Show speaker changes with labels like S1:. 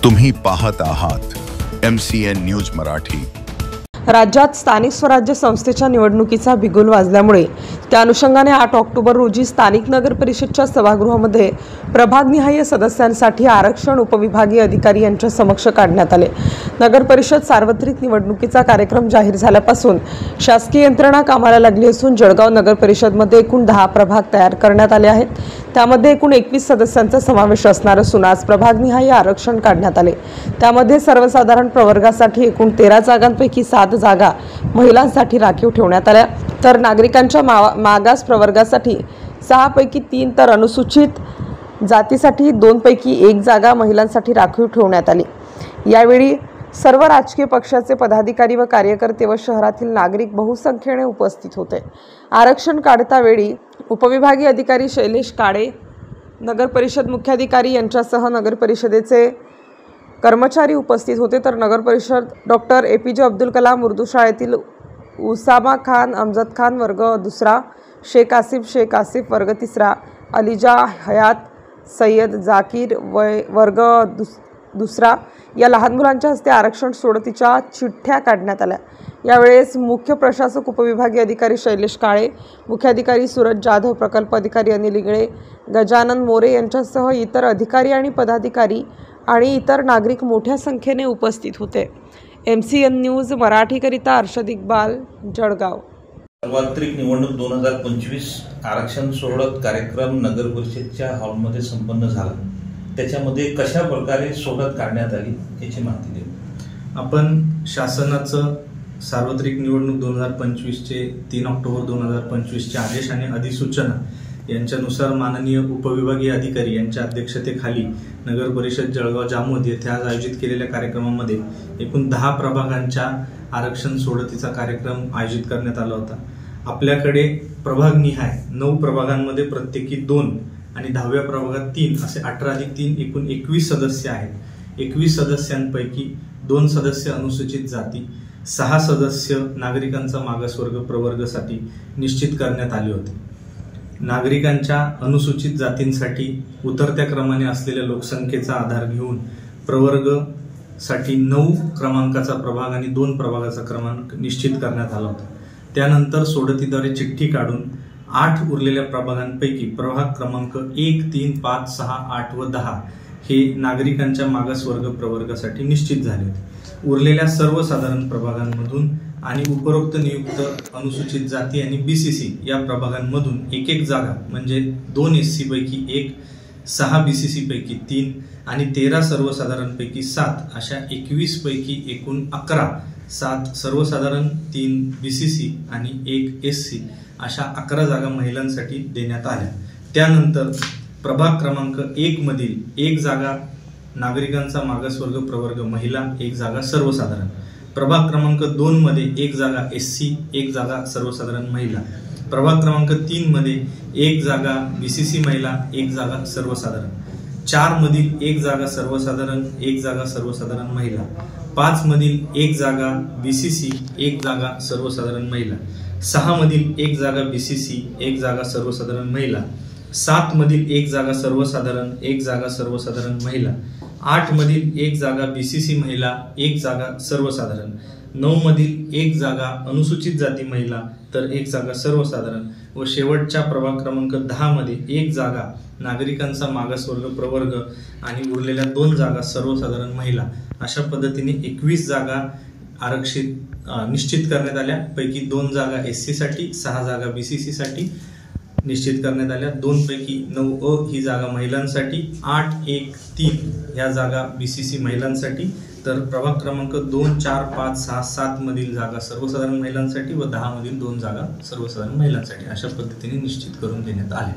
S1: तुम्ही पाहत आहात MCN न्यूज मराठी।
S2: राज्यात स्थानिक स्वराज्य संस्थेच्या निवडणुकीचा बिगुल वाजल्यामुळे त्या अनुषंगाने 8 ऑक्टोबर रोजी स्थानिक नगर परिषदच्या सभागृहामध्ये प्रभागनिहाय सदस्यांसाठी आरक्षण उपविभागीय अधिकारी यांच्या समक्ष काढण्यात आले। नगर परिषद सार्वत्रिक निवडणुकीचा कार्यक्रम जाहीर झाल्यापासून शासकीय यंत्रणा कामाला लागली असून जळगाव नगर परिषदमध्ये एकूण 10 प्रभाग तयार करण्यात आले आहेत। त्यामध्ये एकूण 21 सदस्यांचा समावेश असणार असून आज प्रभागनिहाय आरक्षण काढण्यात आले। त्यामध्ये सर्वसाधारण प्रवर्गासाठी एकूण 13 जागांपैकी 7 जागा महिलांसाठी राखीव ठेवण्यात आल्या, तर नागरिकांच्या मागास प्रवर्गासाठी 6 पैकी 3 तर अनुसूचित जातीसाठी 2 पैकी 1 जागा महिलांसाठी राखीव ठेवण्यात आली। यावेळी सर्व राजकीय पक्षाचे पदाधिकारी व कार्यकर्ते व शहरातील नागरिक बहुसंख्येने उपस्थित होते। आरक्षण काढता वेळी उपविभागीय अधिकारी शैलेश काळे, नगर परिषद मुख्याधिकारी यांच्यासह नगर परिषदेचे कर्मचारी उपस्थित होते, तर नगर परिषद डॉक्टर APJ अब्दुल कलाम उर्दू शाळेतील उसामा खान अमजद खान वर्ग 2, शेख आसिफ वर्ग 3, अलीजा हयात सय्यद जाकीर वर्ग 2 या लहान मुलांच्या हस्ते आरक्षण सोडतीच्या चिठ्ठ्या काढण्यात आल्या। यावेळेस मुख्य प्रशासक उपविभागीय अधिकारी शैलेश काळे, मुख्याधिकारी सूरज जाधव, प्रकल्प अधिकारी अनिल इंगळे, गजानन मोरे यांच्यासह इतर अधिकारी आणि पदाधिकारी आणि इतर नागरिक मोठ्या संख्येने उपस्थित होते। MCN न्यूज मराठीकरिता अर्शद इक्बाल, जळगाव।
S3: सार्वत्रिक निवडणूक 2025 आरक्षण सोडत कार्यक्रम नगर परिषदच्या हॉलमध्ये संपन्न झाला। त्याच्यामध्ये कशा प्रकारे सोडत काढण्यात आली याची माहिती देऊ।
S4: आपण शासनाचं सार्वत्रिक निवडणूक 2025 चे 3 ऑक्टोबर 2025 चे आदेश आणि अधिसूचना यांच्यानुसार माननीय उपविभागीय अधिकारी यांच्या अध्यक्षतेखाली नगर परिषद जळगाव जामोद येथे आज आयोजित केलेल्या कार्यक्रमामध्ये एकूण 10 प्रभागांच्या आरक्षण सोडतीचा कार्यक्रम आयोजित करण्यात आला होता। आपल्याकडे प्रभागनिहाय 9 प्रभागांमध्ये प्रत्येकी 2 आणि 10व्या प्रभागात 3 असे 18+3 एकूण 21 सदस्य आहेत। 21 सदस्यांपैकी 2 सदस्य अनुसूचित जाती, 6 सदस्य नागरिकांचा मागासवर्ग प्रवर्गासाठी निश्चित करण्यात आले होते। नागरिकांच्या अनुसूचित जातींसाठी उतरत्या क्रमाने असलेल्या लोकसंख्येचा आधार घेऊन प्रवर्ग साठी 9 क्रमांकाचा प्रभाग आणि 2 प्रभागाचा क्रमांक निश्चित करण्यात आला होता। त्यानंतर सोडतीद्वारे चिठ्ठी काढून 8 उरलेल्या प्रभागांपैकी प्रभाग क्रमांक 1, 3, 5, 6, 8 व 10 हे नागरिकांच्या मागासवर्ग प्रवर्गासाठी निश्चित झाले होते। उरलेल्या सर्वसाधारण प्रभागांमधून आणि उपरोक्त नियुक्त अनुसूचित जाती आणि BCC या प्रभागांमधून एक जागा म्हणजे 2 SC पैकी 1, 6 BCC पैकी 3 आणि 13 सर्वसाधारणपैकी 7 अशा 21 पैकी एकूण 11, 7 सर्वसाधारण, 3 BCC आणि 1 SC अशा 11 जागा महिलांसाठी देण्यात आल्या। त्यानंतर प्रभाग क्रमांक 1 मधील 1 जागा नागरिकांचा मागासवर्ग प्रवर्ग महिला, 1 जागा सर्वसाधारण। प्रभाग क्रमांक 2 मध्ये 1 जागा SC, 1 जागा सर्वसाधारण महिला। प्रभाग क्रमांक 3 मध्ये 1 जागा BCC महिला, 1 जागा सर्वसाधारण। 4 मधील 1 जागा सर्वसाधारण, 1 जागा सर्वसाधारण महिला। 5 मधील 1 जागा BCC, 1 जागा सर्वसाधारण महिला। 6 मधील 1 जागा BCC, 1 जागा सर्वसाधारण महिला। 7 मधील 1 जागा सर्वसाधारण, 1 जागा सर्वसाधारण महिला। 8 मधील 1 जागा BCC महिला, 1 जागा सर्वसाधारण। 9 मधील 1 जागा अनुसूचित जाती महिला तर 1 जागा सर्वसाधारण व शेवटच्या प्रभाग क्रमांक 10 मध्ये 1 जागा नागरिकांचा मागासवर्ग प्रवर्ग आणि उरलेल्या 2 जागा सर्वसाधारण महिला अशा पद्धतीने 21 जागा आरक्षित निश्चित करण्यात आल्या। पैकी 2 जागा SC साठी, 6 जागा BCC साठी निश्चित करण्यात आल्या। 2 पैकी 9A ही जागा महिलांसाठी, 8, 1, 3 या जागा BCC महिलांसाठी, तर प्रभाग क्रमांक 2, 4, 5, 6, 7 मधील जागा सर्वसाधारण महिलांसाठी व 10 मधील 2 जागा सर्वसाधारण महिलांसाठी अशा पद्धतीने निश्चित करून देण्यात आल्या।